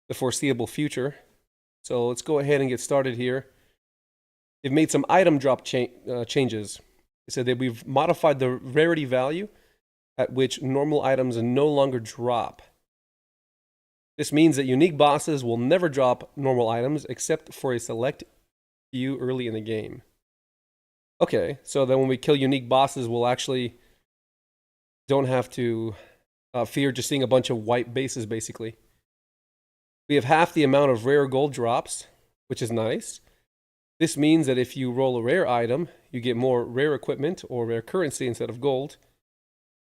the foreseeable future. So let's go ahead and get started here. They've made some item drop changes. They said that we've modified the rarity value at which normal items no longer drop. This means that unique bosses will never drop normal items except for a select few early in the game. Okay, so then when we kill unique bosses, we'll actually don't have to fear just seeing a bunch of white bases, basically. We have half the amount of rare gold drops, which is nice. This means that if you roll a rare item, you get more rare equipment or rare currency instead of gold.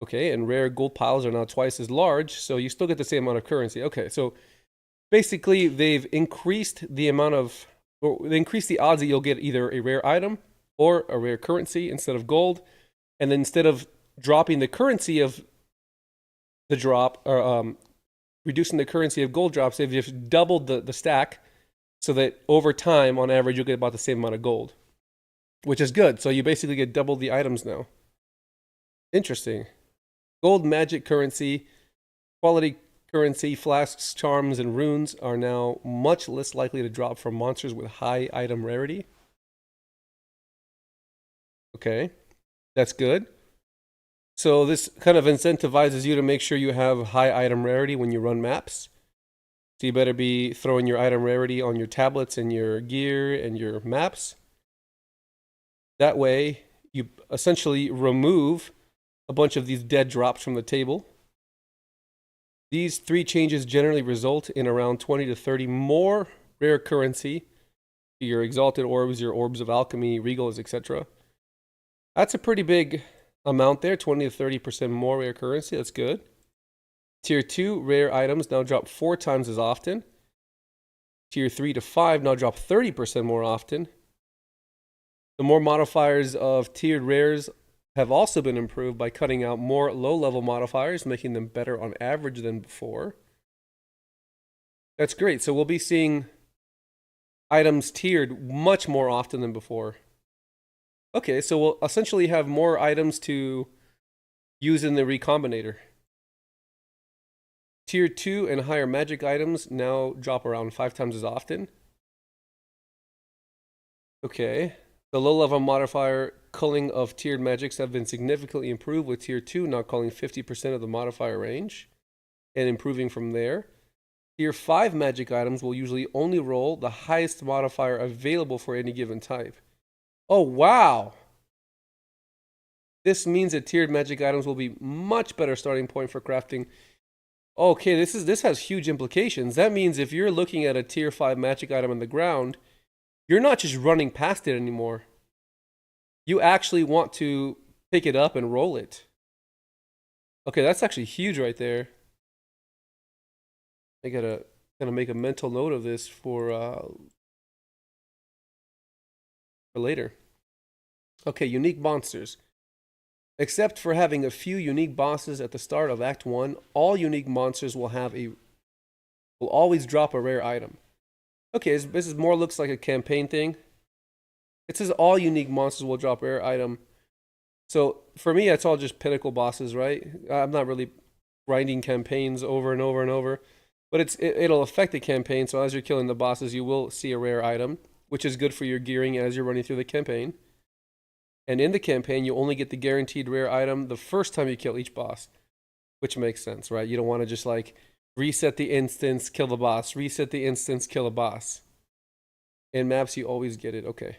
Okay, and rare gold piles are now twice as large, so you still get the same amount of currency. Okay, so basically they've increased the amount of, or they increased the odds that you'll get either a rare item or a rare currency instead of gold. And then instead of dropping the currency of the drop, or reducing the currency of gold drops, they've just doubled the stack so that over time, on average, you'll get about the same amount of gold, which is good. So you basically get double the items now. Interesting. Gold, magic currency, quality currency, flasks, charms, and runes are now much less likely to drop from monsters with high item rarity. Okay, that's good. So this kind of incentivizes you to make sure you have high item rarity when you run maps. So you better be throwing your item rarity on your tablets and your gear and your maps. That way, you essentially remove a bunch of these dead drops from the table. These 3 changes generally result in around 20 to 30 more rare currency, your exalted orbs, your orbs of alchemy, regals, etc. That's a pretty big amount there, 20 to 30% more rare currency. That's good. Tier 2 rare items now drop 4 times as often. Tier 3 to 5 now drop 30% more often. The more modifiers of tiered rares have also been improved by cutting out more low-level modifiers, making them better on average than before. That's great. So we'll be seeing items tiered much more often than before. Okay, so we'll essentially have more items to use in the recombinator. Tier 2 and higher magic items now drop around 5 times as often. Okay. The low-level modifier culling of tiered magics have been significantly improved, with Tier 2 now culling 50% of the modifier range and improving from there. Tier 5 magic items will usually only roll the highest modifier available for any given type. Oh, wow! This means that tiered magic items will be much better starting point for crafting. Okay, this has huge implications. That means if you're looking at a Tier 5 magic item on the ground, you're not just running past it anymore. You actually want to pick it up and roll it. Okay, that's actually huge right there. I gotta make a mental note of this for later. Okay, unique monsters. Except for having a few unique bosses at the start of Act 1, all unique monsters will always drop a rare item. Okay, this is more looks like a campaign thing. It says all unique monsters will drop a rare item. So for me, it's all just Pinnacle bosses, right? I'm not really grinding campaigns over and over and over, but it'll affect the campaign. So as you're killing the bosses, you will see a rare item, which is good for your gearing as you're running through the campaign. And in the campaign, you only get the guaranteed rare item the first time you kill each boss, which makes sense, right? You don't want to just like reset the instance, kill the boss, reset the instance, kill the boss. In maps, you always get it. Okay.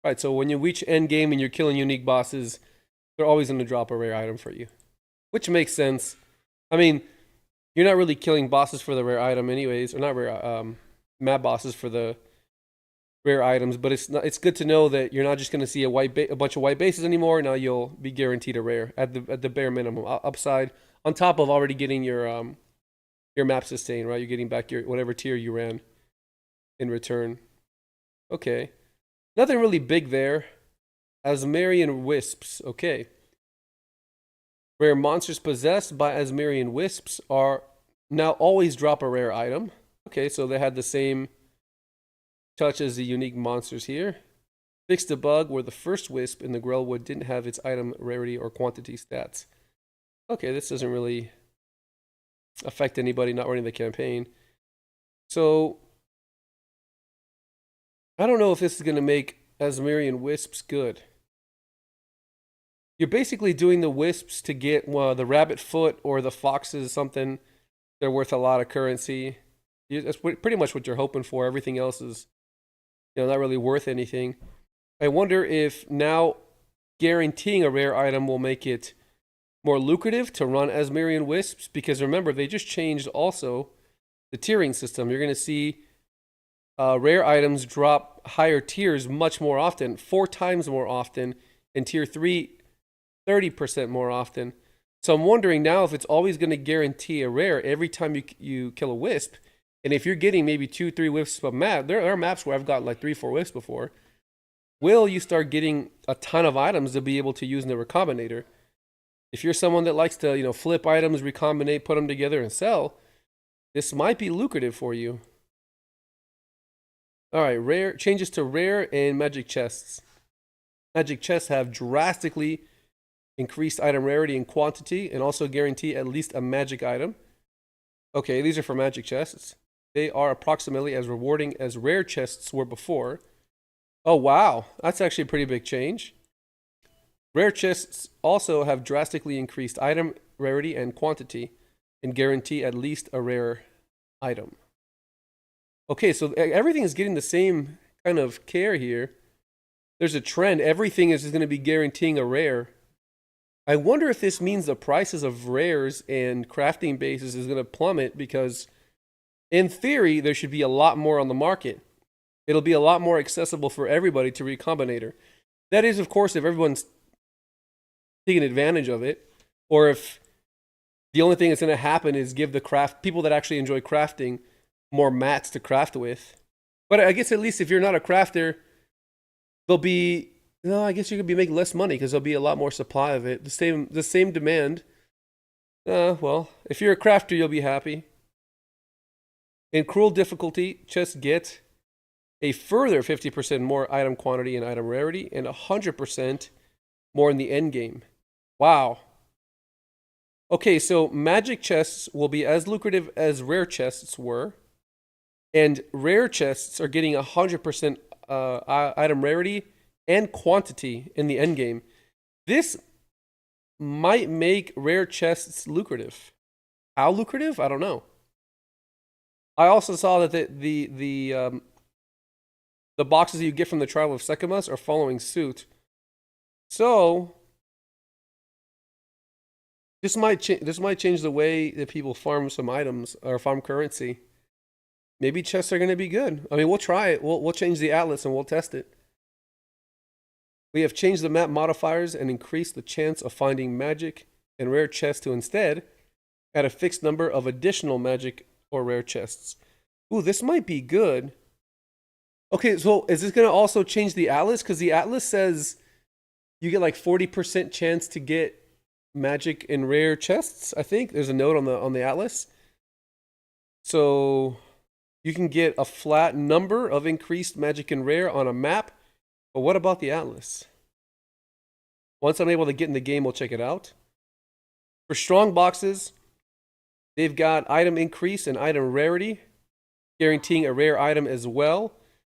All right, so when you reach end game and you're killing unique bosses, they're always going to drop a rare item for you, which makes sense. I mean, you're not really killing bosses for the rare item anyways, or not rare, map bosses for the rare items, but it's good to know that you're not just going to see a bunch of white bases anymore. Now you'll be guaranteed a rare at the bare minimum upside, on top of already getting your map sustain, right? You're getting back your whatever tier you ran in return. Okay, nothing really big there. Azmerian wisps. Okay, rare monsters possessed by Azmerian wisps are now always drop a rare item. Okay, so they had the same touch as the unique monsters here. Fixed a bug where the first wisp in the Grellwood didn't have its item rarity or quantity stats. Okay, this doesn't really affect anybody not running the campaign. So I don't know if this is going to make Azmerian wisps good. You're basically doing the wisps to get the rabbit foot or the foxes, something. They're worth a lot of currency. That's pretty much what you're hoping for. Everything else is, not really worth anything. I wonder if now guaranteeing a rare item will make it more lucrative to run Azmerian wisps, because remember, they just changed also the tiering system. You're going to see rare items drop higher tiers much more often, 4 times more often, and tier 3, 30% more often. So I'm wondering now if it's always going to guarantee a rare every time you kill a wisp. And if you're getting maybe 2-3 wisps per map, there are maps where I've got like 3-4 wisps before. Will you start getting a ton of items to be able to use in the recombinator? If you're someone that likes to, flip items, recombinate, put them together, and sell, this might be lucrative for you. All right, rare changes to rare and magic chests. Magic chests have drastically increased item rarity and quantity, and also guarantee at least a magic item. Okay, these are for magic chests. They are approximately as rewarding as rare chests were before. Oh wow, that's actually a pretty big change. Rare chests also have drastically increased item rarity and quantity, and guarantee at least a rare item. Okay, so everything is getting the same kind of care here. There's a trend. Everything is going to be guaranteeing a rare. I wonder if this means the prices of rares and crafting bases is going to plummet, because in theory, there should be a lot more on the market. It'll be a lot more accessible for everybody to recombinator. That is, of course, if everyone's taking advantage of it, or if the only thing that's going to happen is give the people that actually enjoy crafting more mats to craft with. But I guess at least if you're not a crafter, there'll be, I guess you could be making less money because there'll be a lot more supply of it. The same demand. Well, if you're a crafter, you'll be happy. In cruel difficulty, chests get a further 50% more item quantity and item rarity, and 100% more in the end game. Wow. Okay, so magic chests will be as lucrative as rare chests were, and rare chests are getting 100% item rarity and quantity in the end game. This might make rare chests lucrative. How lucrative? I don't know. I also saw that the boxes that you get from the trial of Sekhemas are following suit. So this might change the way that people farm some items or farm currency. Maybe chests are going to be good. I mean, we'll try it. We'll change the atlas and we'll test it. We have changed the map modifiers and increased the chance of finding magic and rare chests to instead add a fixed number of additional magic or rare chests. Ooh, this might be good. Okay, so is this going to also change the atlas? Because the atlas says you get like 40% chance to get magic and rare chests, I think. There's a note on the atlas. So you can get a flat number of increased magic and rare on a map. But what about the atlas? Once I'm able to get in the game, we'll check it out. For strong boxes, they've got item increase and item rarity, guaranteeing a rare item as well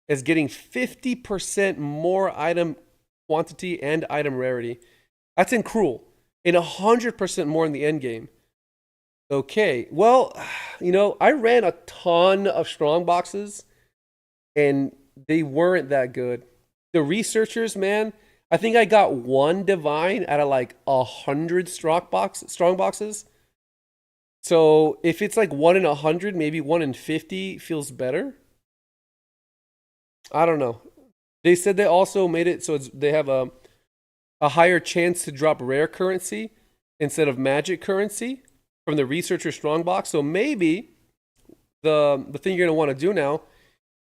as getting 50% more item quantity and item rarity. That's in cruel. And 100% more in the end game. Okay, well, I ran a ton of strong boxes and they weren't that good. The researchers, man, I think I got 1 divine out of like 100 strong boxes. So if it's like 1 in 100, maybe 1 in 50 feels better. I don't know. They said they also made it so they have a higher chance to drop rare currency instead of magic currency from the researcher strongbox. So maybe the thing you're going to want to do now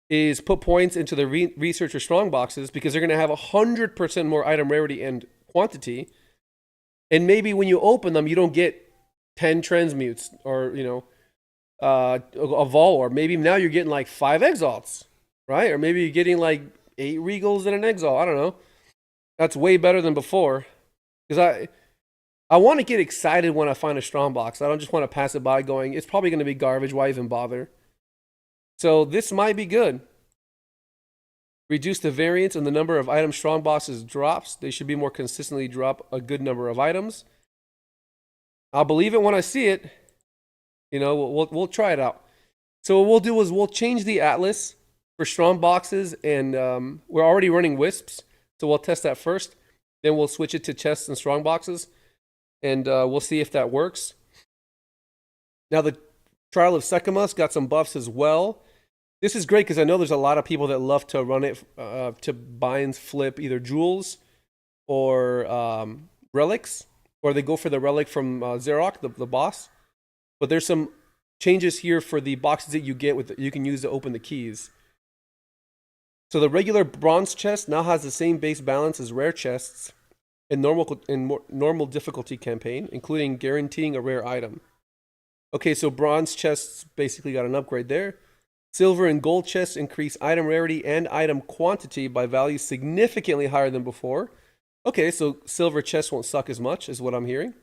is put points into the researcher strongboxes, because they're going to have 100% more item rarity and quantity. And maybe when you open them, you don't get 10 transmutes or, a vol, or maybe now you're getting like 5 exalts, right? Or maybe you're getting like 8 regals and an exalt. I don't know. That's way better than before, because I want to get excited when I find a strong box. I don't just want to pass it by going, it's probably going to be garbage. Why even bother? So this might be good. Reduce the variance in the number of item Strongboxes drops. They should be more consistently drop a good number of items. I'll believe it when I see it. You know, we'll try it out. So what we'll do is we'll change the atlas for Strongboxes, and we're already running wisps, so we'll test that first. Then we'll switch it to chests and Strongboxes, and we'll see if that works. Now the Trial of Sekhemas got some buffs as well. This is great because I know there's a lot of people that love to run it to buy and flip either jewels or relics, or they go for the relic from Xerok, the boss. But there's some changes here for the boxes that you get with you can use to open the keys. So the regular bronze chest now has the same base balance as rare chests in normal difficulty campaign, including guaranteeing a rare item. Okay, so bronze chests basically got an upgrade there. Silver and gold chests increase item rarity and item quantity by values significantly higher than before. Okay, so silver chests won't suck as much, is what I'm hearing.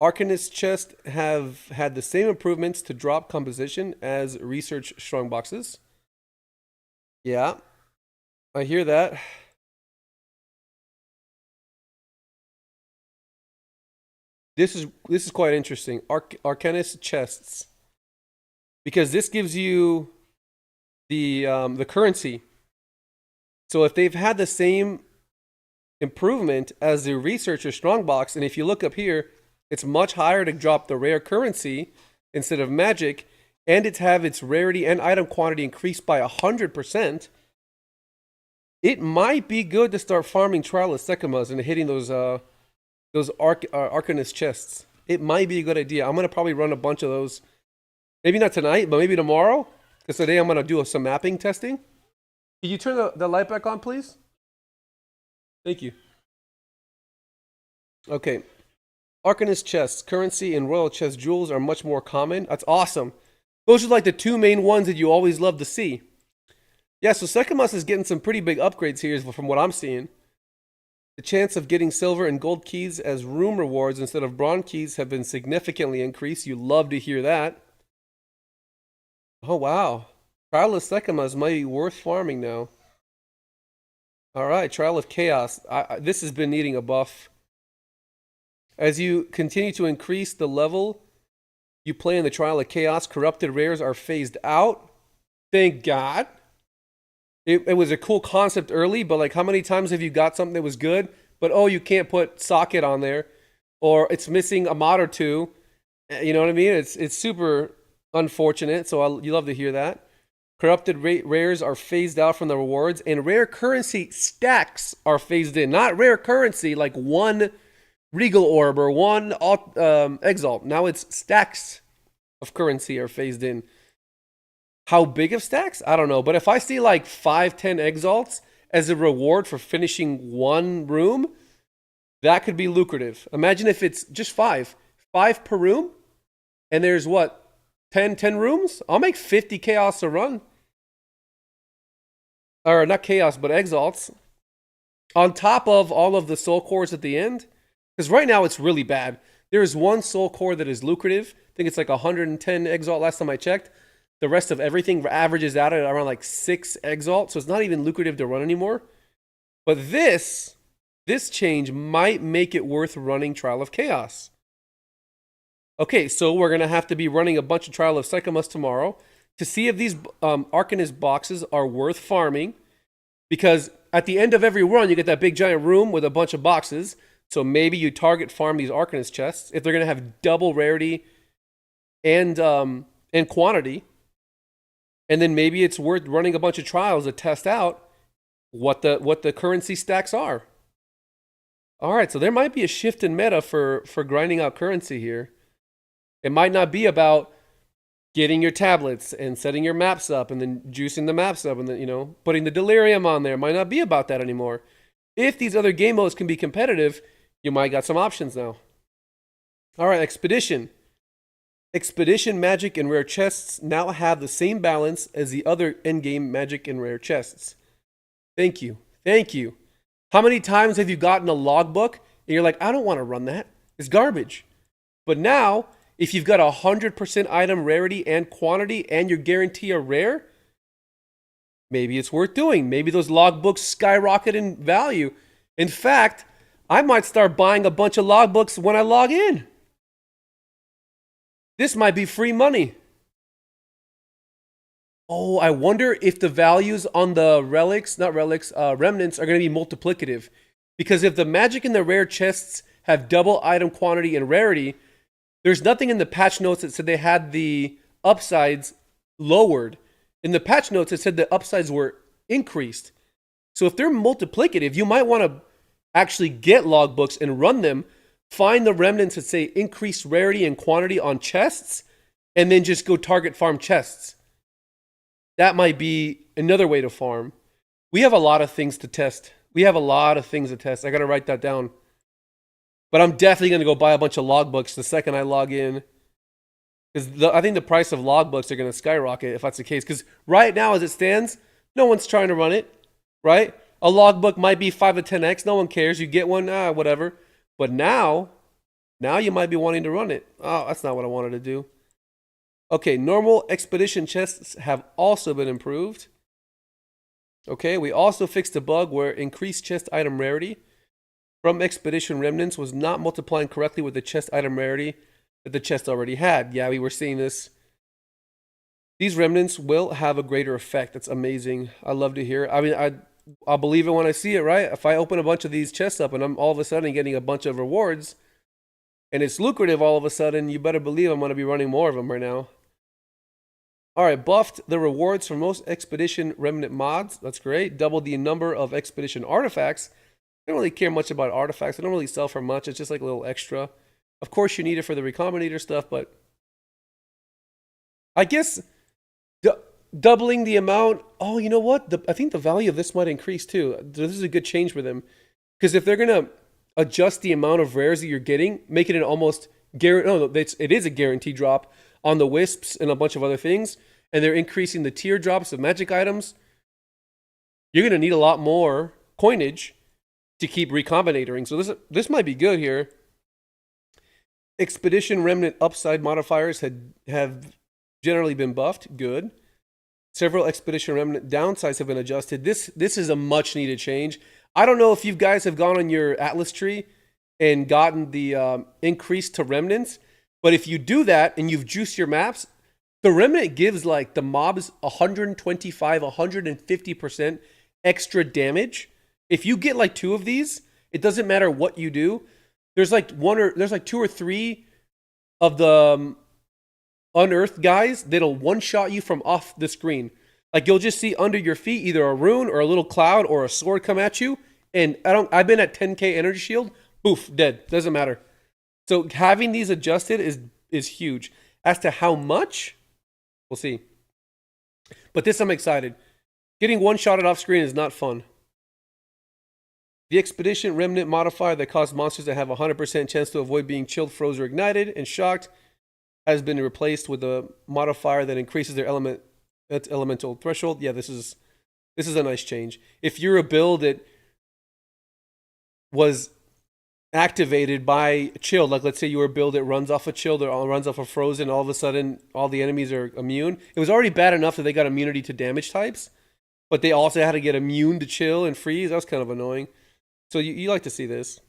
Arcanist chests have had the same improvements to drop composition as research Strongboxes. Yeah, I hear that. This is quite interesting. Arcanist chests, because this gives you the currency. So if they've had the same improvement as the researcher Strongbox, and if you look up here, it's much higher to drop the rare currency instead of magic, and it's have its rarity and item quantity increased by 100%. It might be good to start farming Trial of Sekhemas and hitting those Arcanist chests. It might be a good idea. I'm gonna probably run a bunch of those. Maybe not tonight, but maybe tomorrow. Because today I'm gonna do some mapping testing. Can you turn the light back on, please? Thank you. Okay. Arcanist chests, currency, and royal chest jewels are much more common. That's awesome. Those are like the two main ones that you always love to see. Yeah, so Sekhemas is getting some pretty big upgrades here from what I'm seeing. The chance of getting silver and gold keys as room rewards instead of bronze keys have been significantly increased. You love to hear that. Oh, wow. Trial of Sekhemas might be worth farming now. All right, Trial of Chaos. This has been needing a buff. As you continue to increase the level you play in the Trial of Chaos, corrupted rares are phased out. Thank God. It was a cool concept early, but like how many times have you got something that was good, but oh, you can't put socket on there, or it's missing a mod or two. You know what I mean? It's super unfortunate, so you love to hear that. Corrupted rares are phased out from the rewards, and rare currency stacks are phased in. Not rare currency like one Regal Orb or one Exalt. Now it's stacks of currency are phased in. How big of stacks? I don't know. But if I see like 5-10 Exalts as a reward for finishing one room, that could be lucrative. Imagine if it's just 5. 5 per room, and there's what? 10 rooms? I'll make 50 Chaos a run. Or not Chaos, but Exalts. On top of all of the Soul Cores at the end. Because right now it's really bad. There is one Soul Core that is lucrative. I think it's like 110 Exalt last time I checked. The rest of everything averages out at around like 6 Exalt. So it's not even lucrative to run anymore. But this change might make it worth running Trial of Chaos. Okay, so we're going to have to be running a bunch of Trial of Sekhemas tomorrow to see if these Arcanist boxes are worth farming. Because at the end of every run, you get that big giant room with a bunch of boxes. So maybe you target farm these Arcanist chests if they're going to have double rarity and quantity. And then maybe it's worth running a bunch of trials to test out what the currency stacks are. All right, so there might be a shift in meta for grinding out currency here. It might not be about getting your tablets and setting your maps up and then juicing the maps up and then, putting the delirium on there. It might not be about that anymore. If these other game modes can be competitive, you might got some options now. All right, Expedition. Expedition magic and rare chests now have the same balance as the other endgame magic and rare chests. Thank you. Thank you. How many times have you gotten a logbook and you're like, I don't want to run that. It's garbage. But now if you've got 100% item rarity and quantity and your guarantee are rare, maybe it's worth doing. Maybe those logbooks skyrocket in value. In fact, I might start buying a bunch of logbooks when I log in. This might be free money. Oh, I wonder if the values on the remnants are going to be multiplicative. Because if the magic and the rare chests have double item quantity and rarity, there's nothing in the patch notes that said they had the upsides lowered. In the patch notes, it said the upsides were increased. So if they're multiplicative, you might want to actually get logbooks and run them, find the remnants that say increased rarity and quantity on chests, and then just go target farm chests. That might be another way to farm. We have a lot of things to test. I got to write that down. But I'm definitely going to go buy a bunch of logbooks the second I log in. Because I think the price of logbooks are going to skyrocket if that's the case. Because right now, as it stands, no one's trying to run it, right? A logbook might be 5 to 10x. No one cares. You get one, whatever. But now you might be wanting to run it. Oh, that's not what I wanted to do. Okay, normal expedition chests have also been improved. Okay, we also fixed a bug where increased chest item rarity from expedition remnants was not multiplying correctly with the chest item rarity that the chest already had. Yeah, we were seeing this. These remnants will have a greater effect. That's amazing. I love to hear it. I mean, I'll believe it when I see it, right? If I open a bunch of these chests up and I'm all of a sudden getting a bunch of rewards and it's lucrative all of a sudden, you better believe I'm going to be running more of them right now. All right, buffed the rewards for most expedition remnant mods. That's great. Doubled the number of expedition artifacts. I don't really care much about artifacts. I don't really sell for much. It's just like a little extra. Of course, you need it for the Recombinator stuff, but I guess doubling the amount. Oh, you know what? I think the value of this might increase too. This is a good change for them. Because if they're going to adjust the amount of rares that you're getting, make it an almost it is a guaranteed drop on the wisps and a bunch of other things, and they're increasing the tier drops of magic items, you're going to need a lot more coinage to keep recombinatoring. So this might be good here. Expedition remnant upside modifiers have generally been buffed. Good. Several expedition remnant downsides have been adjusted. This is a much needed change. I don't know if you guys have gone on your Atlas tree and gotten the increase to remnants, but if you do that and you've juiced your maps, the remnant gives like the mobs 125, 150% extra damage. If you get like 2 of these, it doesn't matter what you do. There's like 2 or 3 of the unearthed guys that'll one-shot you from off the screen. Like you'll just see under your feet either a rune or a little cloud or a sword come at you, and I've been at 10k energy shield, boof, dead. Doesn't matter. So having these adjusted is huge. As to how much, we'll see. But this I'm excited. Getting one-shotted off screen is not fun. The Expedition Remnant modifier that caused monsters to have 100% chance to avoid being chilled, frozen, or ignited and shocked has been replaced with a modifier that increases their elemental threshold. Yeah, this is a nice change. If you're a build that was activated by chilled, like let's say you were a build that runs off of chilled or runs off of frozen, all of a sudden all the enemies are immune. It was already bad enough that they got immunity to damage types, but they also had to get immune to chill and freeze. That was kind of annoying. So you like to see this.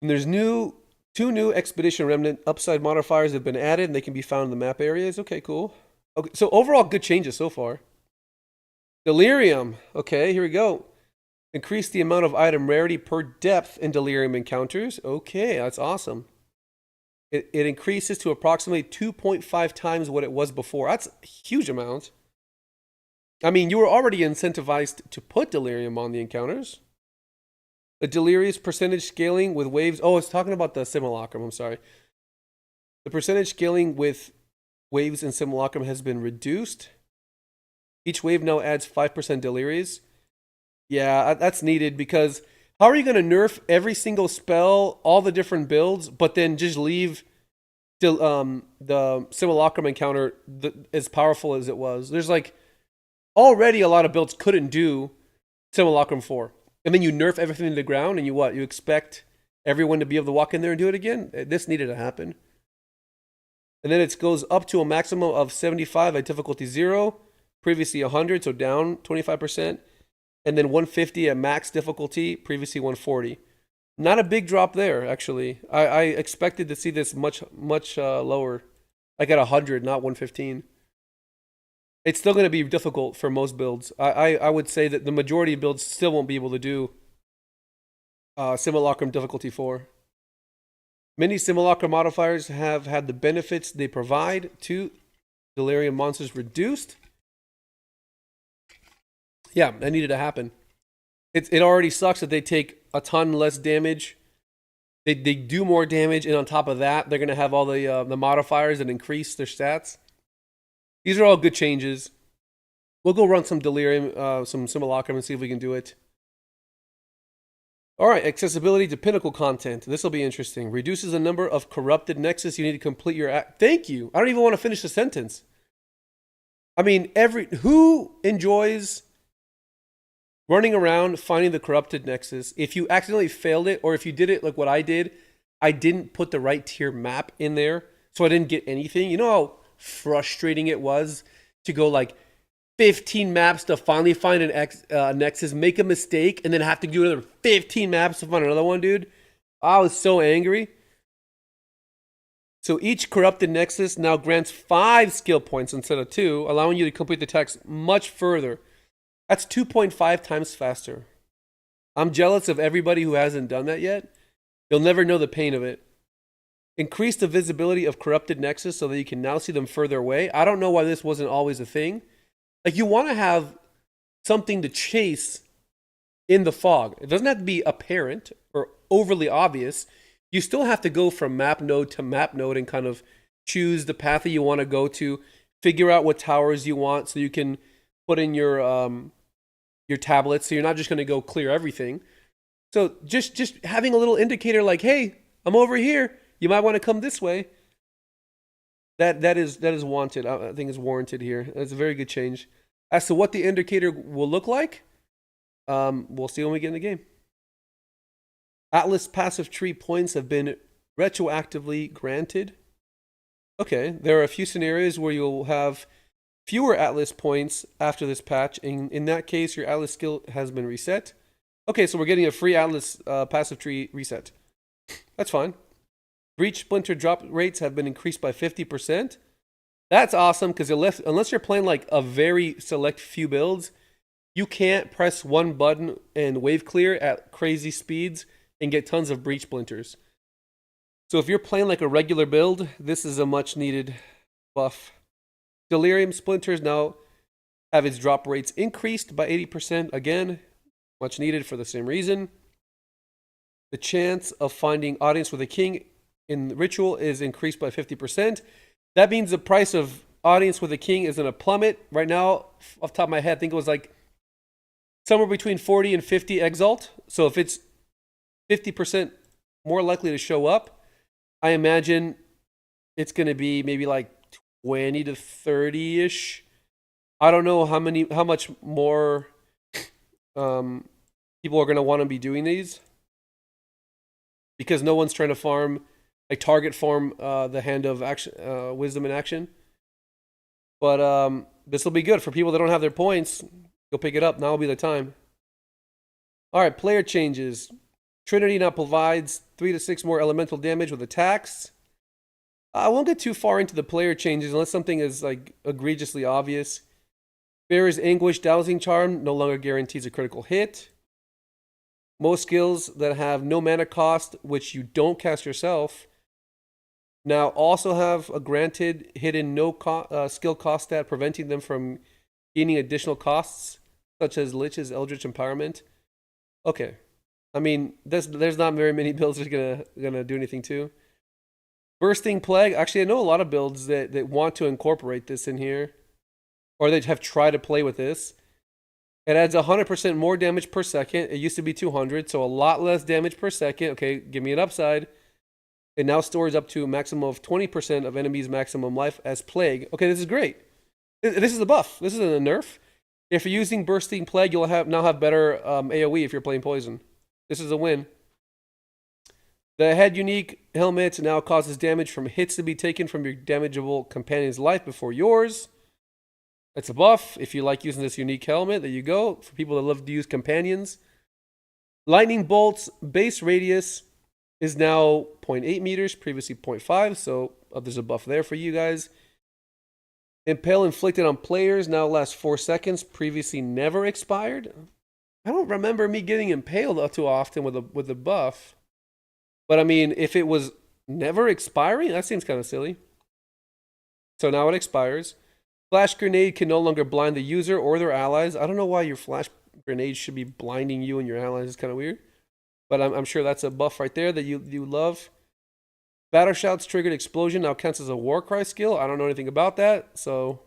And there's 2 new Expedition Remnant upside modifiers have been added, and they can be found in the map areas. Okay, cool. Okay, so overall good changes so far. Delirium. Okay, here we go. Increase the amount of item rarity per depth in Delirium encounters. Okay, that's awesome. It increases to approximately 2.5 times what it was before. That's a huge amount. I mean, you were already incentivized to put Delirium on the encounters. The Delirious percentage scaling with waves. Oh, it's talking about the Simulacrum. I'm sorry. The percentage scaling with waves in Simulacrum has been reduced. Each wave now adds 5% Delirious. Yeah, that's needed because how are you going to nerf every single spell, all the different builds, but then just leave the Simulacrum encounter as powerful as it was? There's like already a lot of builds couldn't do Simulacrum 4. And then you nerf everything to the ground and you expect everyone to be able to walk in there and do it again? This needed to happen. And then it goes up to a maximum of 75 at difficulty 0, previously 100, so down 25%. And then 150 at max difficulty, previously 140. Not a big drop there, actually. I expected to see this much lower, like at 100, not 115. It's still going to be difficult for most builds. I would say that the majority of builds still won't be able to do Simulacrum difficulty 4. Many Simulacrum modifiers have had the benefits they provide to delirium monsters reduced. Yeah, that needed to happen. It already sucks that they take a ton less damage. They do more damage, and on top of that, they're going to have all the modifiers that increase their stats. These are all good changes. We'll go run some delirium, some Simulacrum, and see if we can do it. All right, accessibility to Pinnacle content. This will be interesting. Reduces the number of corrupted nexus you need to complete your act. Thank you. I don't even want to finish the sentence. I mean, who enjoys running around finding the corrupted nexus? If you accidentally failed it, or if you did it like what I did, I didn't put the right tier map in there, so I didn't get anything. You know how frustrating it was to go like 15 maps to finally find an nexus, make a mistake, and then have to do another 15 maps to find another one, dude? I was so angry. So each corrupted nexus now grants 5 skill points instead of 2, allowing you to complete the task much further. That's 2.5 times faster. I'm jealous of everybody who hasn't done that yet. You'll never know the pain of it. Increase the visibility of corrupted nexus so that you can now see them further away. I don't know why this wasn't always a thing. Like, you want to have something to chase in the fog. It doesn't have to be apparent or overly obvious. You still have to go from map node to map node and kind of choose the path that you want to go to, figure out what towers you want so you can put in your tablets, so you're not just going to go clear everything. So just having a little indicator like, hey, I'm over here. You might want to come this way. That is wanted. I think is warranted here. That's a very good change. As to what the indicator will look like, we'll see when we get in the game. Atlas passive tree points have been retroactively granted. Okay, there are a few scenarios where you'll have fewer Atlas points after this patch. In that case, your Atlas skill has been reset. Okay, so we're getting a free Atlas passive tree reset. That's fine. Breach splinter drop rates have been increased by 50%. That's awesome, because unless you're playing like a very select few builds, you can't press one button and wave clear at crazy speeds and get tons of breach splinters. So if you're playing like a regular build, this is a much needed buff. Delirium splinters now have its drop rates increased by 80%. Again, much needed for the same reason. The chance of finding audience with a king in the ritual is increased by 50%. That means the price of audience with a king is going to plummet. Right now, off the top of my head, I think it was like somewhere between 40 and 50 exalt. So if it's 50% more likely to show up, I imagine it's going to be maybe like 20 to 30-ish. I don't know how much more people are going to want to be doing these, because no one's trying to farm, like target farm the hand of action, wisdom in action. But this will be good for people that don't have their points. Go pick it up. Now will be the time. All right, player changes. Trinity now provides 3 to 6 more elemental damage with attacks. I won't get too far into the player changes unless something is like egregiously obvious. Bearer's Anguish Dowsing Charm no longer guarantees a critical hit. Most skills that have no mana cost, which you don't cast yourself, now also have a granted hidden no skill cost stat, preventing them from gaining additional costs, such as Lich's Eldritch Empowerment. Okay. I mean, there's not very many builds that are gonna do anything too. Bursting Plague. Actually, I know a lot of builds that want to incorporate this in here, or they have tried to play with this. It adds 100% more damage per second. It used to be 200, so a lot less damage per second. Okay, give me an upside. It now stores up to a maximum of 20% of enemies' maximum life as Plague. Okay, this is great. This is a buff. This isn't a nerf. If you're using Bursting Plague, you'll now have better AoE if you're playing Poison. This is a win. The head unique helmet now causes damage from hits to be taken from your damageable companion's life before yours. That's a buff. If you like using this unique helmet, there you go. For people that love to use companions. Lightning bolts base radius is now 0.8 meters, previously 0.5, so there's a buff there for you guys. Impale inflicted on players now lasts 4 seconds, previously never expired. I don't remember me getting impaled too often with a buff. But I mean, if it was never expiring, that seems kind of silly. So now it expires. Flash grenade can no longer blind the user or their allies. I don't know why your flash grenade should be blinding you and your allies. It's kind of weird. But I'm sure that's a buff right there that you love. Battle Shout's triggered explosion now counts as a Warcry skill. I don't know anything about that. So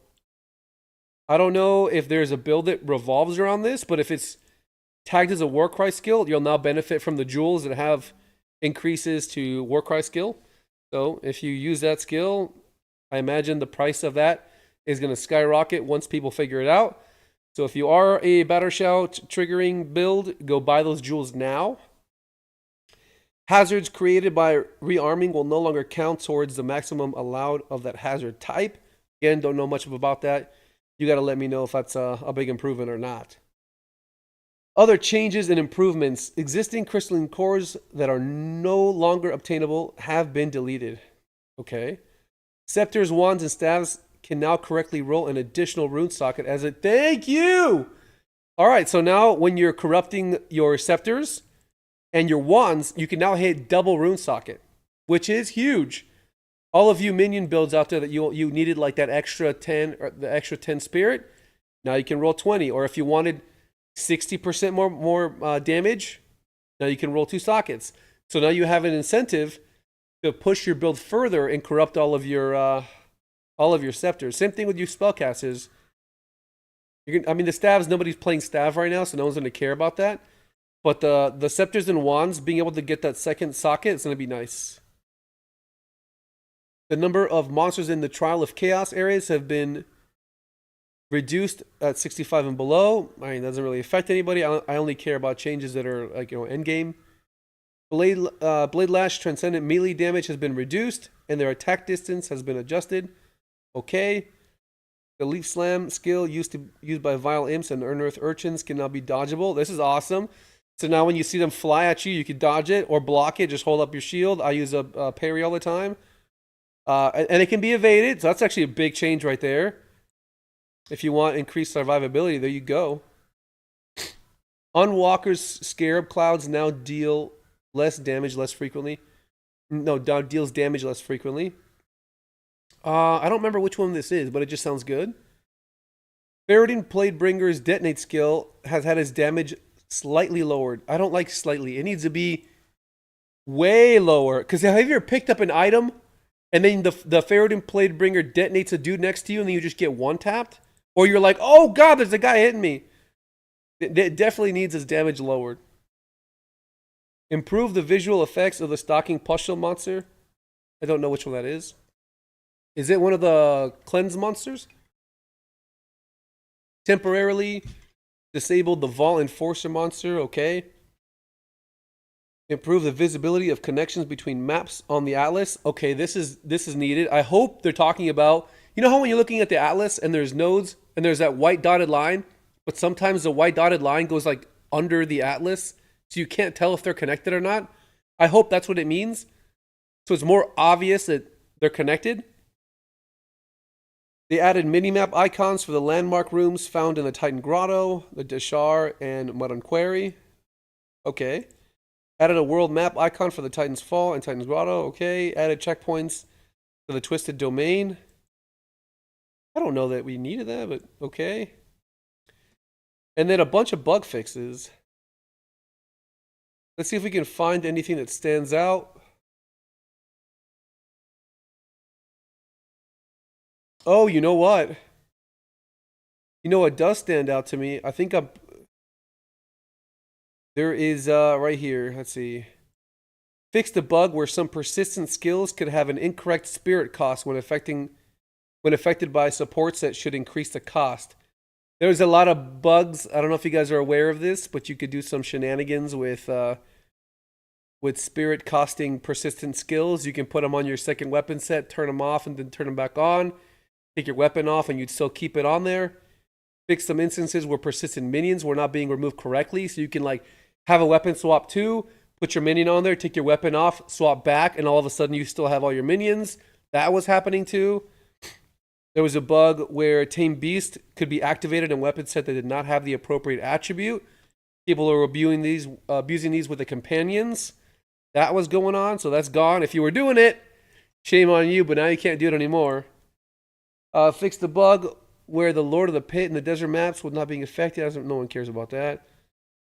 I don't know if there's a build that revolves around this. But if it's tagged as a Warcry skill, you'll now benefit from the jewels that have increases to Warcry skill. So if you use that skill, I imagine the price of that is going to skyrocket once people figure it out. So if you are a Battle Shout triggering build, go buy those jewels now. Hazards created by rearming will no longer count towards the maximum allowed of that hazard type. Again, don't know much about that. You got to let me know if that's a big improvement or not. Other changes and improvements. Existing crystalline cores that are no longer obtainable have been deleted. Okay. Scepters, wands, and staves can now correctly roll an additional rune socket as a thank you. All right, so now when you're corrupting your scepters and your wands, you can now hit double rune socket, which is huge. All of you minion builds out there that you needed like that extra 10 or the extra 10 spirit, now you can roll 20. Or if you wanted 60% more damage, now you can roll 2 sockets. So now you have an incentive to push your build further and corrupt all of your scepters. Same thing with you spellcasters. The staves, nobody's playing stav right now, so no one's going to care about that. But the scepters and wands, being able to get that second socket is going to be nice. The number of monsters in the Trial of Chaos areas have been reduced at 65 and below. I mean, it doesn't really affect anybody. I only care about changes that are like, end game. Blade Lash Transcendent melee damage has been reduced, and their attack distance has been adjusted. Okay. The Leaf Slam skill used by Vile Imps and Unearthed Urchins can now be dodgeable. This is awesome. So now when you see them fly at you, you can dodge it or block it. Just hold up your shield. I use a parry all the time. And it can be evaded. So that's actually a big change right there. If you want increased survivability, there you go. Unwalker's Scarab Clouds now deal less damage less frequently. No, deals damage less frequently. I don't remember which one this is, but it just sounds good. Ferreting Bladebringer's Detonate skill has had his damage slightly lowered. I don't like slightly. It needs to be way lower. Because have you ever picked up an item and then the Ferreting Bladebringer detonates a dude next to you and then you just get one-tapped? Or you're like, oh god, there's a guy hitting me. It definitely needs his damage lowered. Improve the visual effects of the stalking pustule monster. I don't know which one that is. Is it one of the cleanse monsters? Temporarily disabled the Vault Enforcer monster. Okay. Improve the visibility of connections between maps on the atlas. Okay, this is needed. I hope they're talking about, you know how when you're looking at the atlas and there's nodes and there's that white dotted line, but sometimes the white dotted line goes like under the atlas, so you can't tell if they're connected or not. I hope that's what it means. So it's more obvious that they're connected. They added minimap icons for the landmark rooms found in the Titan Grotto, the Deshar, and Mudon Quarry. Okay. Added a world map icon for the Titan's Fall and Titan's Grotto. Okay. Added checkpoints for the Twisted Domain. I don't know that we needed that, but okay. And then a bunch of bug fixes. Let's see if we can find anything that stands out. Oh, you know what? You know what does stand out to me? I think there is right here. Let's see. Fixed a bug where some persistent skills could have an incorrect spirit cost when affected by supports that should increase the cost. There's a lot of bugs. I don't know if you guys are aware of this, but you could do some shenanigans with with spirit costing persistent skills. You can put them on your second weapon set, turn them off, and then turn them back on. Take your weapon off, and you'd still keep it on there. Fix some instances where persistent minions were not being removed correctly. So you can like have a weapon swap 2, put your minion on there, take your weapon off, swap back, and all of a sudden you still have all your minions. That was happening too. There was a bug where Tame Beast could be activated in weapon set that did not have the appropriate attribute. People are abusing these with the companions. That was going on, so that's gone. If you were doing it, shame on you, but now you can't do it anymore. Fix the bug where the Lord of the Pit and the desert maps was not being affected. No one cares about that.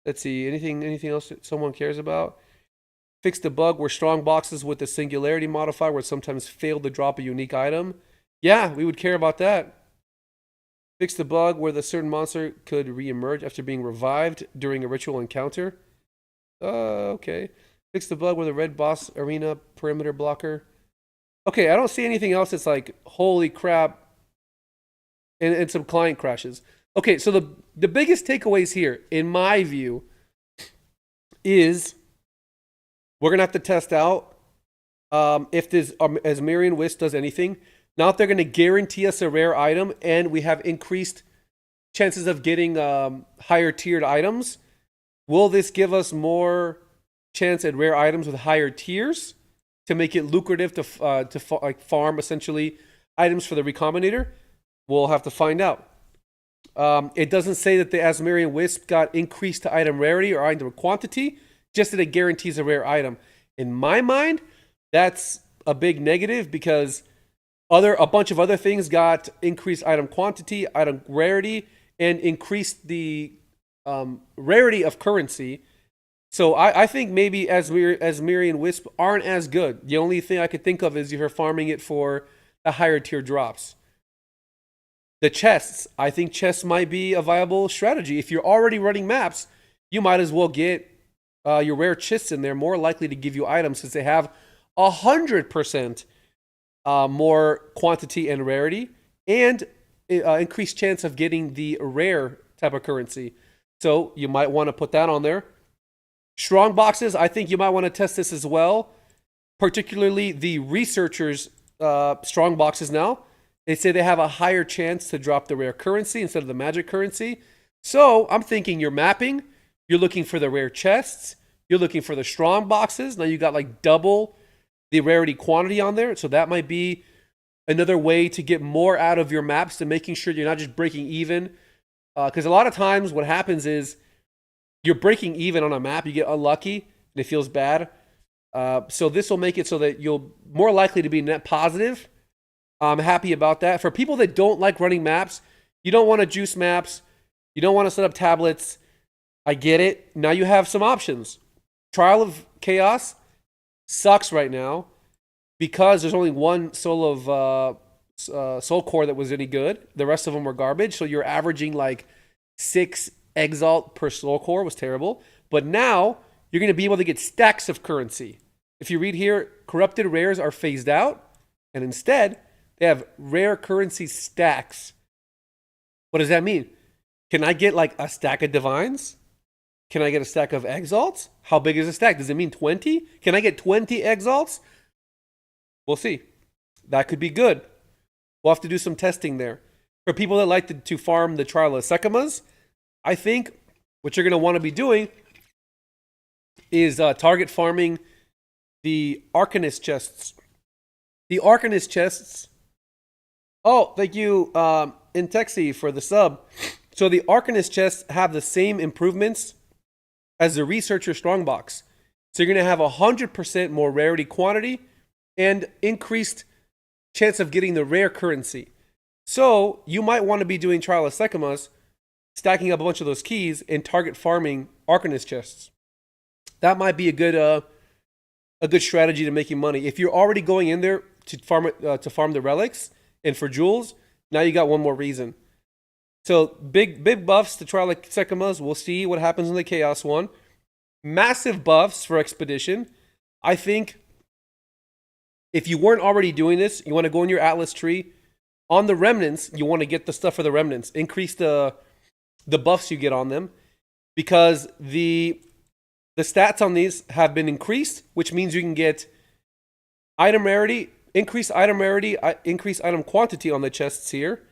Let's see, anything else that someone cares about? Fix the bug where strong boxes with the singularity modifier would sometimes fail to drop a unique item. Yeah, we would care about that. Fix the bug where the certain monster could re-emerge after being revived during a ritual encounter. Okay. Fix the bug where the red boss arena perimeter blocker. Okay, I don't see anything else that's like, holy crap, and some client crashes. Okay, so the biggest takeaways here, in my view, is we're going to have to test out if this Azmerian wisp does anything. Now if they're going to guarantee us a rare item and we have increased chances of getting higher tiered items, will this give us more chance at rare items with higher tiers to make it lucrative to farm essentially items for the Recombinator? We'll have to find out. It doesn't say that the Azmerian wisp got increased to item rarity or item quantity, just that it guarantees a rare item. In my mind, that's a big negative because a bunch of other things got increased item quantity, item rarity, and increased the rarity of currency. So I think maybe Azmerian wisp aren't as good. The only thing I could think of is you're farming it for the higher tier drops. The chests, I think chests might be a viable strategy. If you're already running maps, you might as well get your rare chests in there, more likely to give you items since they have 100% more quantity and rarity and increased chance of getting the rare type of currency. So you might want to put that on there. Strong boxes, I think you might want to test this as well, particularly the researchers' strong boxes now. They say they have a higher chance to drop the rare currency instead of the magic currency. So I'm thinking you're mapping, you're looking for the rare chests, you're looking for the strong boxes. Now you got like double the rarity quantity on there. So that might be another way to get more out of your maps to making sure you're not just breaking even. Because a lot of times what happens is you're breaking even on a map, you get unlucky, and it feels bad. So this will make it so that you'll more likely to be net positive. I'm happy about that. For people that don't like running maps, you don't want to juice maps, you don't want to set up tablets, I get it. Now you have some options. Trial of Chaos sucks right now because there's only one soul core that was any good. The rest of them were garbage. So you're averaging like 6 exalt per soul core. Was terrible. But now you're going to be able to get stacks of currency. If you read here, corrupted rares are phased out, and instead they have rare currency stacks. What does that mean? Can I get like a stack of divines? Can I get a stack of exalts? How big is a stack? Does it mean 20? Can I get 20 exalts? We'll see. That could be good. We'll have to do some testing there. For people that like to farm the trial of Sekhemas, I think what you're going to want to be doing is target farming the Arcanist chests. The Arcanist chests. Oh, thank you, Intexi, for the sub. So the Arcanist chests have the same improvements as the Researcher Strongbox. So you're going to have 100% more rarity quantity and increased chance of getting the rare currency. So you might want to be doing Trial of Sekhemas, stacking up a bunch of those keys and target farming Arcanist chests. That might be a good strategy to making money. If you're already going in there to farm the relics and for jewels, now you got one more reason. So big buffs to Trial of Sekhemas. We'll see what happens in the Chaos one. Massive buffs for Expedition. I think if you weren't already doing this, you want to go in your Atlas tree. On the Remnants, you want to get the stuff for the Remnants. Increase the buffs you get on them. Because the the stats on these have been increased, which means you can get item rarity, increased item quantity on the chests here.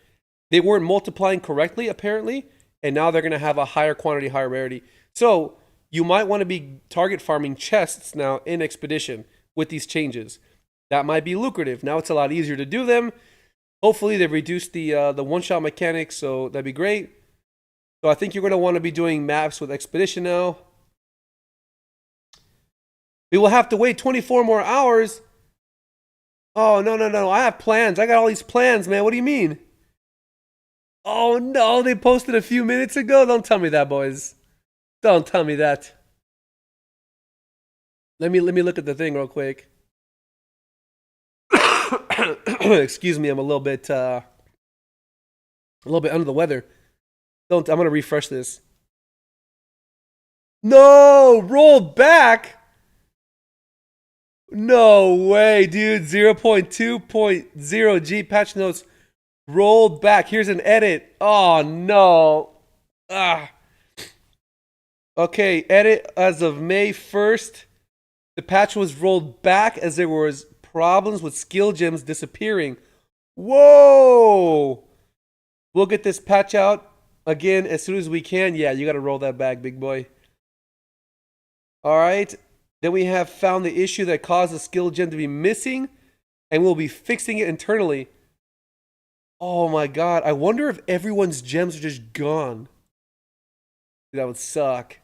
They weren't multiplying correctly, apparently, and now they're going to have a higher quantity, higher rarity. So you might want to be target farming chests now in Expedition with these changes. That might be lucrative. Now it's a lot easier to do them. Hopefully they've reduced the one-shot mechanics, so that'd be great. So I think you're going to want to be doing maps with Expedition now. We will have to wait 24 more hours. Oh, no. I have plans. I got all these plans, man. What do you mean? Oh, no. They posted a few minutes ago? Don't tell me that, boys. Don't tell me that. Let me look at the thing real quick. Excuse me. I'm a little bit under the weather. I'm going to refresh this. No! Rolled back! No way, dude. 0.2.0 G patch notes rolled back. Here's an edit. Oh, no. Okay, edit as of May 1st. The patch was rolled back as there was problems with skill gems disappearing. Whoa! We'll get this patch out again as soon as we can. Yeah, you got to roll that back, big boy. All right. Then we have found the issue that caused the skill gem to be missing, and we'll be fixing it internally. Oh my god, I wonder if everyone's gems are just gone. That would suck.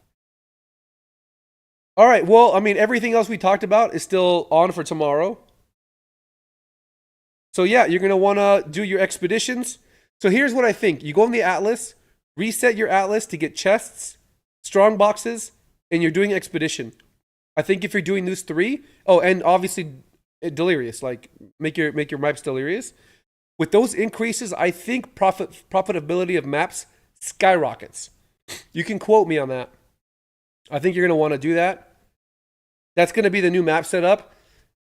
Alright, well, I mean, everything else we talked about is still on for tomorrow. So yeah, you're going to want to do your expeditions. So here's what I think. You go on the Atlas, reset your Atlas to get chests, strong boxes, and you're doing expedition. I think if you're doing those three, oh, and obviously delirious, like make your maps delirious. With those increases, I think profitability of maps skyrockets. You can quote me on that. I think you're going to want to do that. That's going to be the new map setup.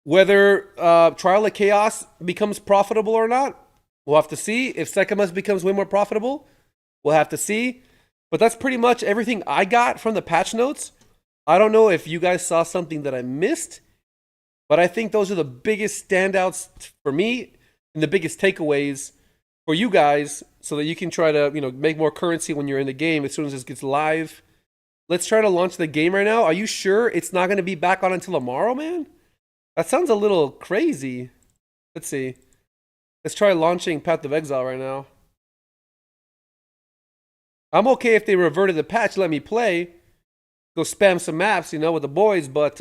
Whether Trial of Chaos becomes profitable or not, we'll have to see. If Sekhemas becomes way more profitable, we'll have to see. But that's pretty much everything I got from the patch notes. I don't know if you guys saw something that I missed, but I think those are the biggest standouts for me and the biggest takeaways for you guys so that you can try to, make more currency when you're in the game as soon as this gets live. Let's try to launch the game right now. Are you sure it's not going to be back on until tomorrow, man? That sounds a little crazy. Let's see. Let's try launching Path of Exile right now. I'm okay if they reverted the patch, let me play. Go spam some maps, with the boys, but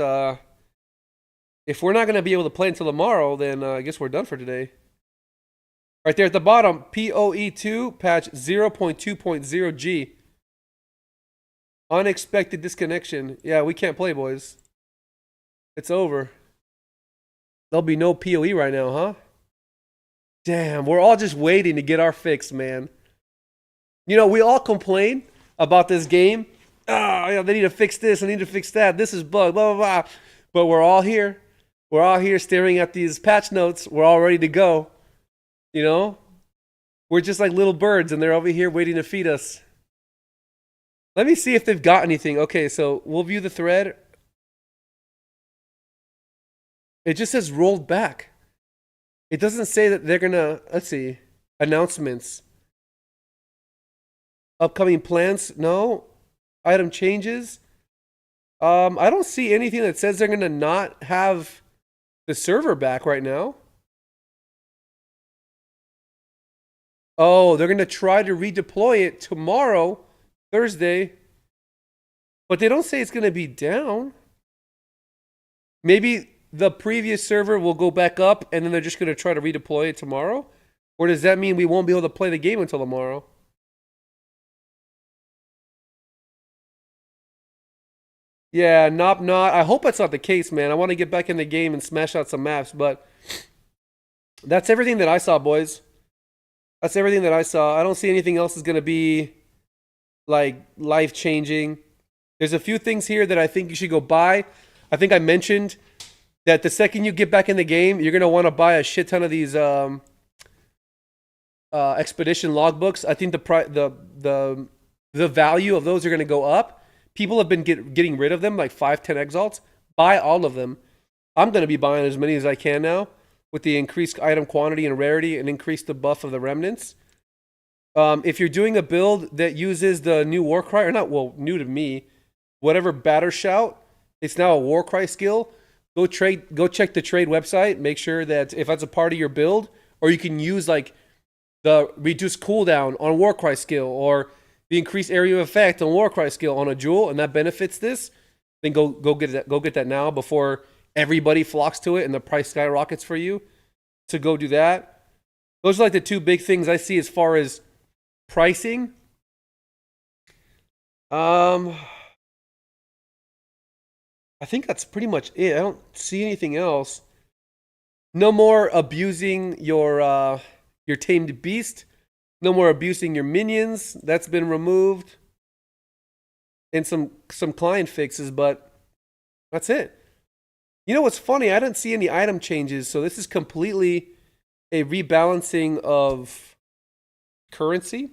if we're not going to be able to play until tomorrow, then I guess we're done for today. Right there at the bottom, PoE2 patch 0.2.0 G. Unexpected disconnection. Yeah, we can't play, boys. It's over. There'll be no PoE right now, huh? Damn, we're all just waiting to get our fix, man. We all complain about this game. They need to fix this. I need to fix that. This is bug, blah, blah, blah. But we're all here. We're all here staring at these patch notes. We're all ready to go. We're just like little birds, and they're over here waiting to feed us. Let me see if they've got anything. Okay, so we'll view the thread. It just says rolled back. It doesn't say that they're going to, let's see, announcements. Upcoming plans? No. Item changes. I don't see anything that says they're going to not have the server back right now. Oh, they're going to try to redeploy it tomorrow, Thursday. But they don't say it's going to be down. Maybe the previous server will go back up and then they're just going to try to redeploy it tomorrow? Or does that mean we won't be able to play the game until tomorrow? Yeah, not. I hope that's not the case, man. I want to get back in the game and smash out some maps, but that's everything that I saw, boys. That's everything that I saw. I don't see anything else is going to be, like, life-changing. There's a few things here that I think you should go buy. I think I mentioned that the second you get back in the game, you're going to want to buy a shit ton of these expedition logbooks. I think the value of those are going to go up. people have been getting rid of them, like 5-10 exalts. Buy all of them. I'm going to be buying as many as I can now with the increased item quantity and rarity and increase the buff of the remnants. If you're doing a build that uses the new Warcry, or not, well, new to me, whatever Batter Shout, it's now a Warcry skill. Go check the trade website. Make sure that if that's a part of your build, or you can use like the reduced cooldown on Warcry skill, or the increased area of effect on Warcry skill on a jewel, and that benefits this, then go get that now before everybody flocks to it and the price skyrockets for you. So go do that. Those are like the two big things I see as far as pricing. I think that's pretty much it. I don't see anything else. No more abusing your tamed beast. No more abusing your minions. That's been removed. And some client fixes, but that's it. You know what's funny? I didn't see any item changes, so this is completely a rebalancing of currency,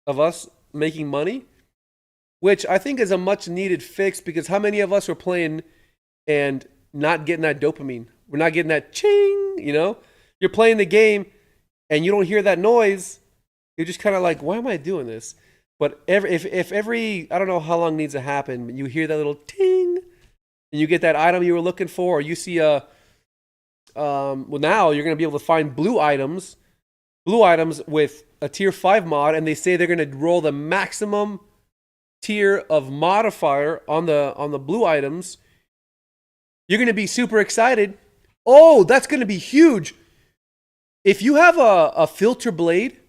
of us making money, which I think is a much needed fix, because how many of us are playing and not getting that dopamine? We're not getting that ching, you know? You're playing the game and you don't hear that noise. You're just kind of like, why am I doing this? But if every, I don't know how long needs to happen, but you hear that little ting and you get that item you were looking for, or you see well, now you're going to be able to find blue items with a tier 5 mod, and they say they're going to roll the maximum tier of modifier on the blue items. You're going to be super excited. Oh, that's going to be huge. If you have a filter blade,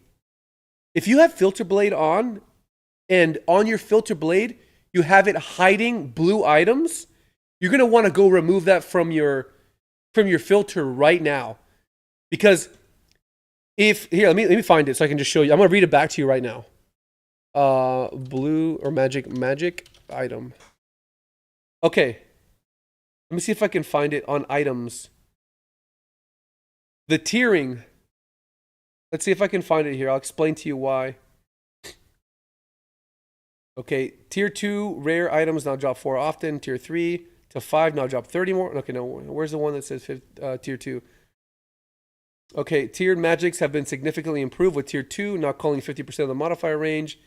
if you have filter blade on, and on your filter blade you have it hiding blue items, you're going to want to go remove that from your filter right now. Because if here, let me find it so I can just show you. I'm going to read it back to you right now. Blue or magic item. Okay. Let me see if I can find it on items. The tiering. Let's see if I can find it here. I'll explain to you why. Okay, tier 2 rare items now drop 4 often. Tier 3 to 5 now drop 30 more. Okay, no, where's the one that says tier 2? Okay, tiered magics have been significantly improved with tier 2 now calling 50% of the modifier range.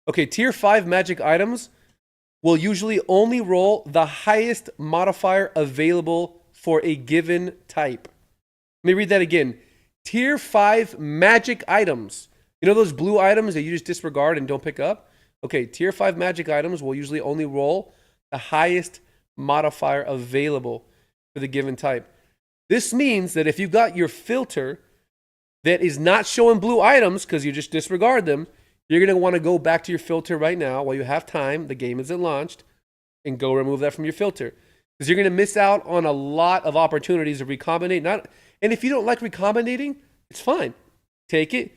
Okay, tier 5 magic items will usually only roll the highest modifier available for a given type. Let me read that again. Tier 5 magic items. You know those blue items that you just disregard and don't pick up? Okay, tier 5 magic items will usually only roll the highest modifier available for the given type. This means that if you've got your filter that is not showing blue items because you just disregard them, you're going to want to go back to your filter right now while you have time, the game isn't launched, and go remove that from your filter. Because you're going to miss out on a lot of opportunities to recombinate. And if you don't like recombinating, it's fine. Take it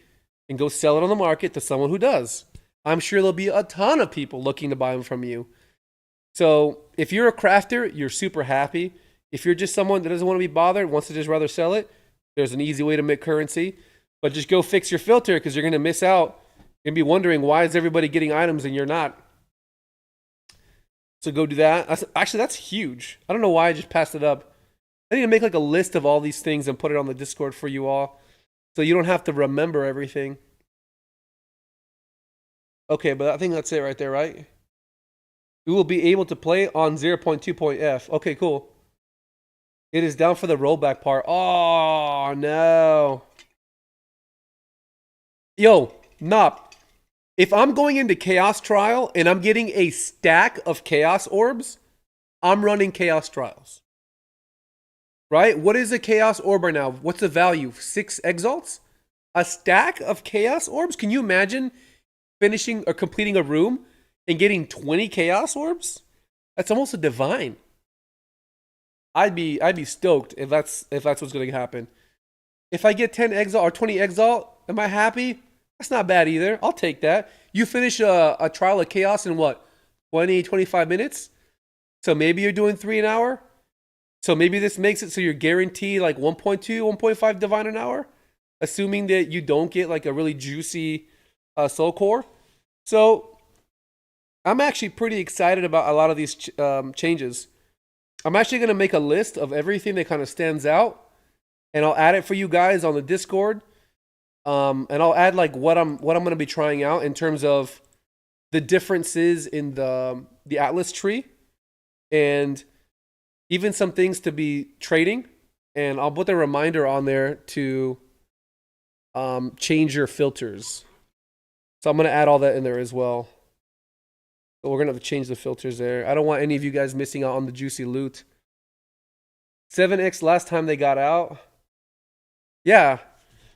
and go sell it on the market to someone who does. I'm sure there'll be a ton of people looking to buy them from you. So if you're a crafter, you're super happy. If you're just someone that doesn't want to be bothered, wants to just rather sell it, there's an easy way to make currency. But just go fix your filter because you're going to miss out. You're going to be wondering, why is everybody getting items and you're not? So go do that. Actually, that's huge. I don't know why I just passed it up. I need to make like a list of all these things and put it on the Discord for you all, so you don't have to remember everything. Okay, but I think that's it right there, right? We will be able to play on 0.2.f. Okay, cool. It is down for the rollback part. Oh, no. Yo, Nop. If I'm going into Chaos Trial and I'm getting a stack of Chaos Orbs, I'm running Chaos Trials. Right? What is a Chaos Orb right now? What's the value? 6 Exalts? A stack of Chaos Orbs? Can you imagine finishing or completing a room and getting 20 Chaos Orbs? That's almost a divine. I'd be stoked if that's what's going to happen. If I get 10 Exalt or 20 Exalt, am I happy? That's not bad either. I'll take that. You finish a Trial of Chaos in what? 20, 25 minutes? So maybe you're doing 3 an hour? So maybe this makes it so you're guaranteed like 1.2, 1.5 divine an hour? Assuming that you don't get like a really juicy soul core. So I'm actually pretty excited about a lot of these changes. I'm actually going to make a list of everything that kind of stands out, and I'll add it for you guys on the Discord. And I'll add like what I'm going to be trying out in terms of the differences in the Atlas tree, and even some things to be trading. And I'll put a reminder on there to change your filters. So I'm going to add all that in there as well. So we're going to have to change the filters there. I don't want any of you guys missing out on the juicy loot. 7X last time they got out. Yeah.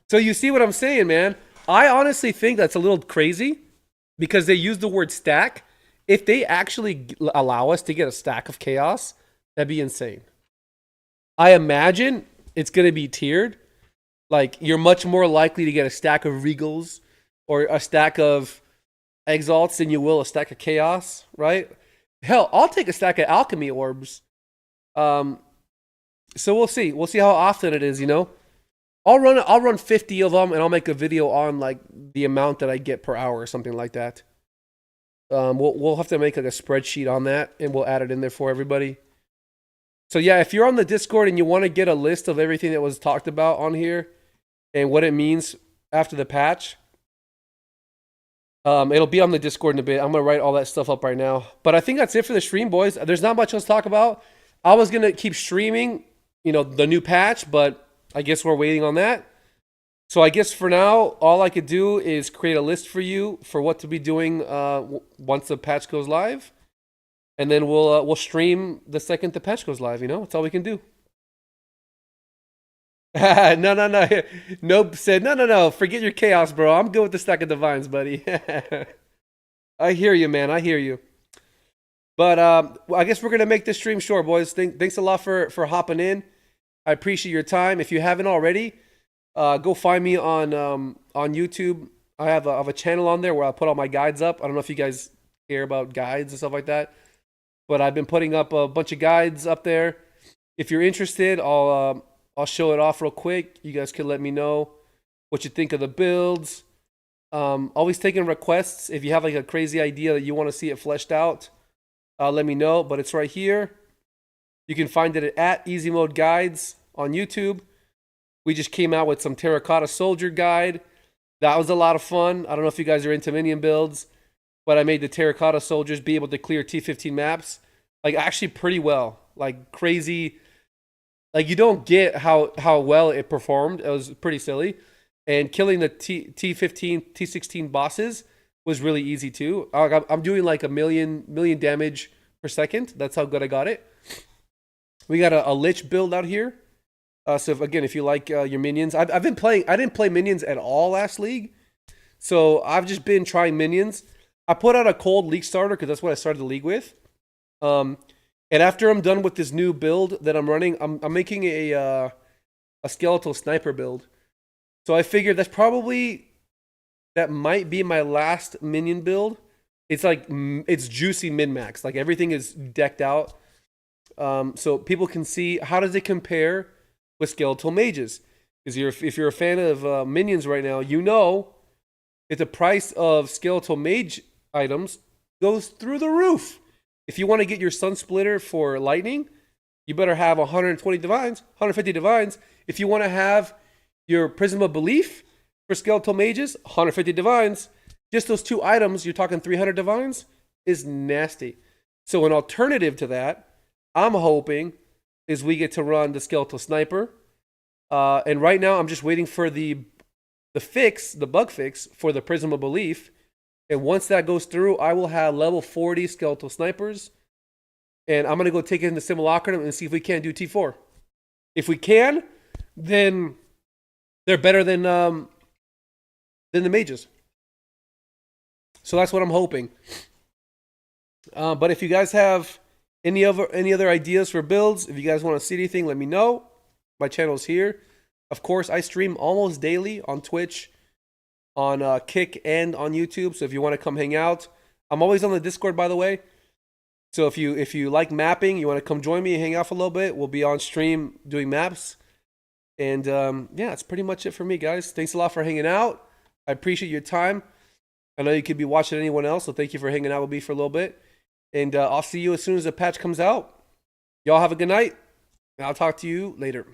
So you see what I'm saying, man? I honestly think that's a little crazy because they use the word stack. If they actually allow us to get a stack of chaos, that'd be insane. I imagine it's going to be tiered. Like, you're much more likely to get a stack of regals or a stack of exalts than you will a stack of chaos, right? Hell, I'll take a stack of alchemy orbs. So we'll see. We'll see how often it is, you know? I'll run 50 of them, and I'll make a video on like the amount that I get per hour or something like that. We'll have to make like a spreadsheet on that, and we'll add it in there for everybody. So yeah, if you're on the Discord and you want to get a list of everything that was talked about on here and what it means after the patch, it'll be on the Discord in a bit. I'm gonna write all that stuff up right now. But I think that's it for the stream, boys. There's not much else to talk about. I was gonna keep streaming, you know, the new patch, but I guess we're waiting on that. So I guess for now, all I could do is create a list for you for what to be doing once the patch goes live, and then we'll stream the second the patch goes live. You know, that's all we can do. No. Nope said no. Forget your chaos, bro. I'm good with the stack of divines, buddy. I hear you, man. I hear you. But I guess we're gonna make this stream short, boys. Thanks a lot for hopping in. I appreciate your time. If you haven't already, go find me on YouTube. I have a channel on there where I put all my guides up. I don't know if you guys care about guides and stuff like that, but I've been putting up a bunch of guides up there. If you're interested, I'll show it off real quick. You guys can let me know what you think of the builds. Always taking requests. If you have like a crazy idea that you want to see it fleshed out, let me know. But it's right here. You can find it at Easy Mode Guides on YouTube. We just came out with some Terracotta Soldier guide. That was a lot of fun. I don't know if you guys are into minion builds, but I made the Terracotta Soldiers be able to clear T15 maps, like actually pretty well, like crazy. Like you don't get how well it performed. It was pretty silly. And killing the T15, T16 bosses was really easy too. I'm doing like a million damage per second. That's how good I got it. We got a Lich build out here. So if you like your minions, I've been playing. I didn't play minions at all last league, so I've just been trying minions. I put out a cold league starter because that's what I started the league with. And after I'm done with this new build that I'm running, I'm making a skeletal sniper build. So I figured that might be my last minion build. It's like it's juicy min max. Like everything is decked out. So people can see how does it compare with skeletal mages. Because if you're a fan of minions right now, you know that the price of skeletal mage items goes through the roof. If you want to get your Sun Splitter for lightning, you better have 120 divines, 150 divines. If you want to have your Prism of Belief for skeletal mages, 150 divines. Just those two items, you're talking 300 divines, is nasty. So an alternative to that, I'm hoping, is we get to run the skeletal sniper. And right now, I'm just waiting for the bug fix for the Prism of Belief. And once that goes through, I will have level 40 skeletal snipers. And I'm going to go take it into Simulacrum and see if we can do T4. If we can, then they're better than the mages. So that's what I'm hoping. But if you guys have any other ideas for builds, if you guys want to see anything, let me know. My channel's here. Of course, I stream almost daily on Twitch, on Kick, and on YouTube. So if you want to come hang out, I'm always on the Discord, by the way. So if you like mapping, you want to come join me and hang out for a little bit, we'll be on stream doing maps. And yeah, that's pretty much it for me, guys. Thanks a lot for hanging out. I appreciate your time. I know you could be watching anyone else, so thank you for hanging out with me for a little bit. And I'll see you as soon as the patch comes out. Y'all have a good night, and I'll talk to you later.